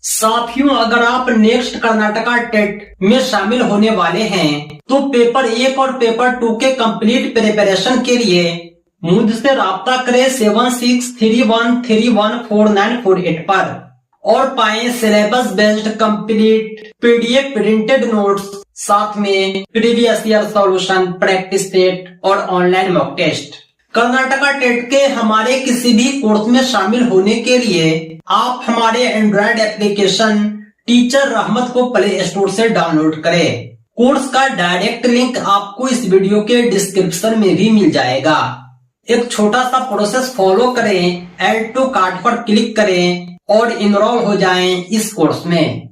साथियों, अगर आप नेक्स्ट कर्नाटका टेट में शामिल होने वाले हैं तो पेपर 1 और पेपर 2 के कंप्लीट प्रिपरेशन के लिए मुझसे राब्ता करें 7631314948 पर और पाएं syllabus based complete PDF printed notes, साथ में previous year solution, practice set और online mock test. Karnataka TET के हमारे किसी भी कोर्स में शामिल होने के लिए आप हमारे एंड्रॉइड एप्लीकेशन टीचर रहमत को प्ले स्टोर से डाउनलोड करें। कोर्स का डायरेक्ट लिंक आपको इस वीडियो के डिस्क्रिप्शन में भी मिल जाएगा। एक छोटा सा प्रोसेस फॉलो करें, ऐड टू कार्ट पर क्लिक करें और इनरोल हो जाएं इस कोर्स में।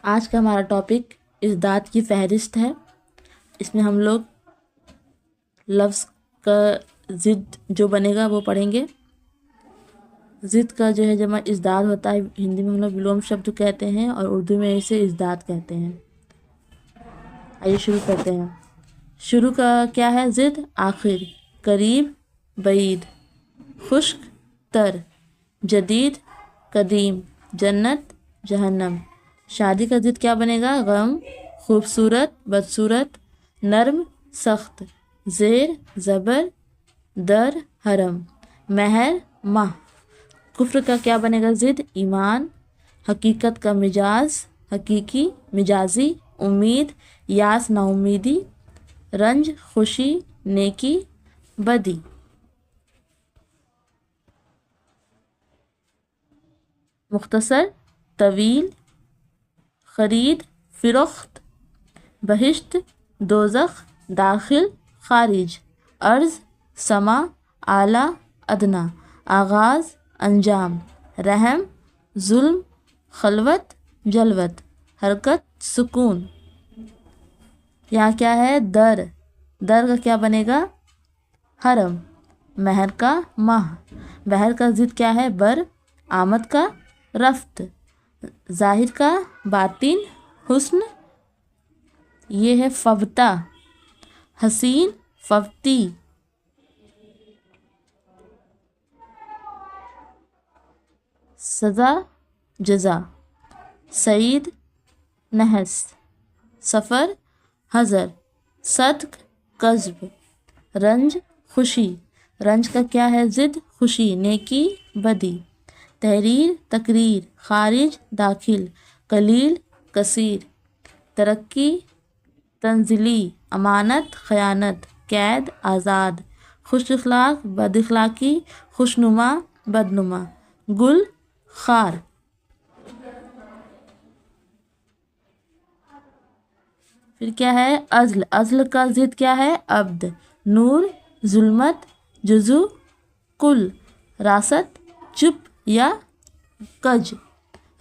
आज का हमारा टॉपिक इज़्दाद की फहरिस्त है। इसमें हम लोग लफ्ज़ का ज़िद जो बनेगा वो पढ़ेंगे। ज़िद का जो है जमा इज़्दाद होता है, हिंदी में हम लोग विलोम शब्द कहते हैं और उर्दू में इसे इज़्दाद कहते हैं। आइए शुरू करते हैं। शुरू का क्या है? ज़िद आखिर, करीब, बईद, खुश्क, तर, जदीद, कदीम, जन्नत, जहन्नम। शादी का ज़िद क्या बनेगा? गम, खूबसूरत, बदसूरत, नर्म, सख्त, ज़ेर, ज़बर, दर, हरम, महर, माह। कुफ्र का क्या बनेगा? ज़िद ईमान, हकीकत का मिजाज, हकीकी, मिजाजी, उम्मीद, यास, नाउमीदी, रंज, खुशी, नेकी, बदी। मुख्तसर, तवील, खरीद, फ़िरोख्त, बहिश्त, दोज़ख, दाखिल, खारिज, अर्ज़, समा, आला, अदना, आगाज़, अंजाम, रहम, जुल्म, खलवत, जलवत, हरकत, सुकून। यहाँ क्या है? दर। दर का क्या बनेगा? हरम। महर का माह। बहर का ज़िद क्या है? बर। आमद का रफ्त। ज़ाहिर का बातिन, हुस्न। ये है फवता, हसीन, फवती। सज़ा, जज़ा, सईद, नहस, सफ़र, हज़र, सद्क, कज़्ब, रंज, खुशी। रंज का क्या है? ज़िद खुशी, नेकी, बदी। तहरीर, तकरीर, खारिज, दाखिल, कलील, कसीर, तरक्की, तंजिली, अमानत, ख़यानत, कैद, आज़ाद, खुश अखलाक, बद अखलाकी, खुशनुमा, बदनुमा, गुल, खार। फिर क्या है? अज़्ल। अज़्ल का ज़िद क्या है? अब्द। नूर, जुल्मत, जुज़ू, कुल, रासत, चुप या कज,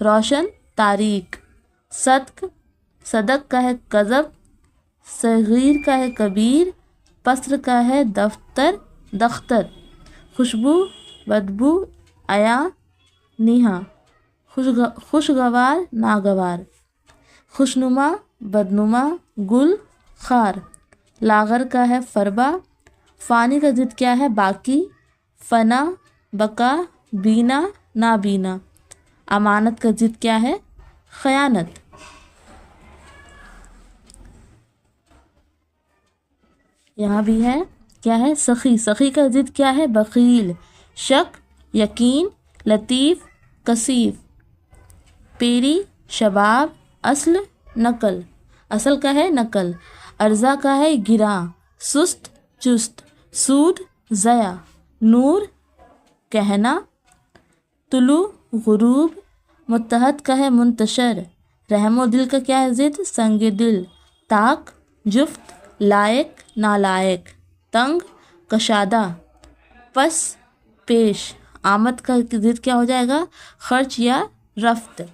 रोशन, तारीक, सदक। सदक का है कज़ब, सगीर का है कबीर, पस्र का है दफ्तर, दख्तर, खुशबू, बदबू, आया, निहा, खुशगवार, नागवार, खुशनुमा, बदनुमा, गुल, खार। लागर का है फरबा। फ़ानी का ज़िद क्या है? बाकी, फ़ना, बका, बीना, नाबीना। अमानत का ज़िद क्या है? ख़यानत। यहाँ भी है क्या है? सखी। सखी का ज़िद क्या है? बखील, शक, यकीन, लतीफ़, कसीफ। पेरी, शबाब, अस्ल, नकल। असल का है नकल। अर्ज़ा का है गिरा, सुस्त, चुस्त, सूद, ज़या, नूर, कहना, तुलू, गुरूब। मुत्तहद का है मुंतशर। रहमो दिल का क्या है? ज़िद संग दिल, ताक, जुफ्त, लायक, नालायक, तंग, कशादा, पस, पेश। आमद का ज़िद क्या हो जाएगा? खर्च या रफ्त।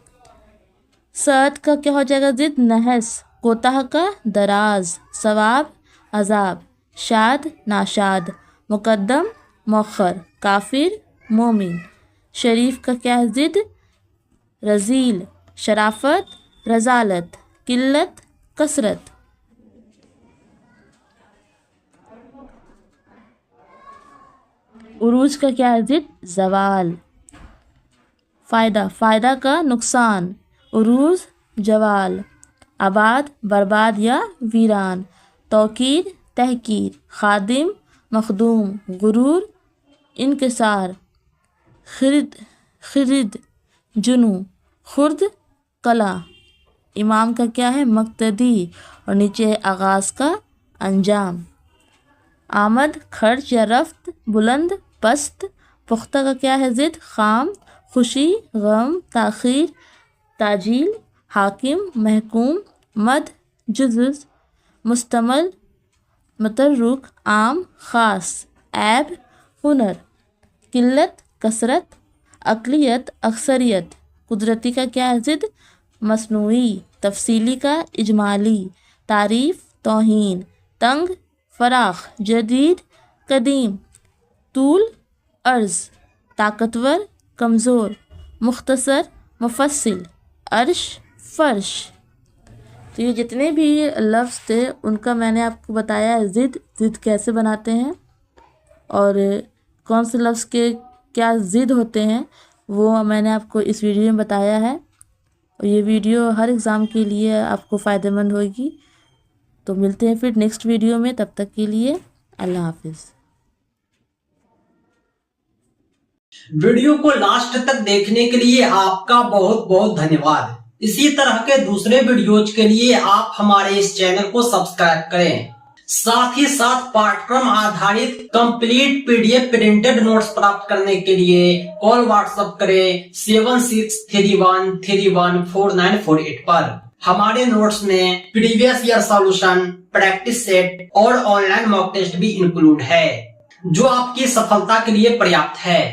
सद का क्या हो जाएगा? ज़िद नहस, कोताह का दराज, सवाब, अजाब, शाद, नाशाद, मुकद्दम, मौखर, काफिर, मोमिन। शरीफ का क्या है? ज़िद रज़ील, शराफत, रज़ालत, किल्लत, कसरत। उरूज का क्या है? ज़िद ज़वाल। فائدہ، فائدہ کا نقصان، عروج زوال، آباد برباد یا ویران، توقیر تحقیر، خادم مخدوم، غرور انکسار، خرد جنو، خرد کلا، امام کا کیا ہے مقتدی، اور نیچے ہے آغاز کا انجام، آمد خرچ یا رفت، بلند پست، پختہ کا کیا ہے ضد، خام، خوشی غم، تاخیر تاجیل، حاکم محکوم، مد جزز، مستمل مترک، عام خاص، عیب ہنر، قلت کثرت، اقلیت اکثریت، قدرتی کا کیا ہے ضد، مصنوعی، تفصیلی کا اجمالی، تعریف توہین، تنگ فراخ، جدید قدیم، طول عرض، طاقتور کمزور، مختصر مفصل، عرش فرش۔ تو یہ جتنے بھی لفظ تھے ان کا میں نے آپ کو بتایا ہے ضد کیسے بناتے ہیں اور کون سے لفظ کے کیا ضد ہوتے ہیں، وہ میں نے آپ کو اس ویڈیو میں بتایا ہے، اور یہ ویڈیو ہر ایگزام کے لیے آپ کو فائدہ مند ہوگی۔ تو ملتے ہیں پھر نیکسٹ ویڈیو میں، تب تک کے لیے اللہ حافظ۔ ویڈیو کو لاسٹ تک دیکھنے کے لیے آپ کا بہت بہت دھنیہ واد۔ اسی طرح کے دوسرے ویڈیوز کے لیے آپ ہمارے اس چینل کو سبسکرائب کریں، ساتھ ہی ساتھ پاٹھکرم آدھارت complete P D F printed notes پراپت کرنے کے لیے کال واٹس ایپ کریں 7631314948 پر۔ ہمارے نوٹس میں previous year solution, practice set اور آن لائن موک ٹیسٹ بھی انکلوڈ ہے، جو آپ کی سفلتا کے لیے پریاپت ہے۔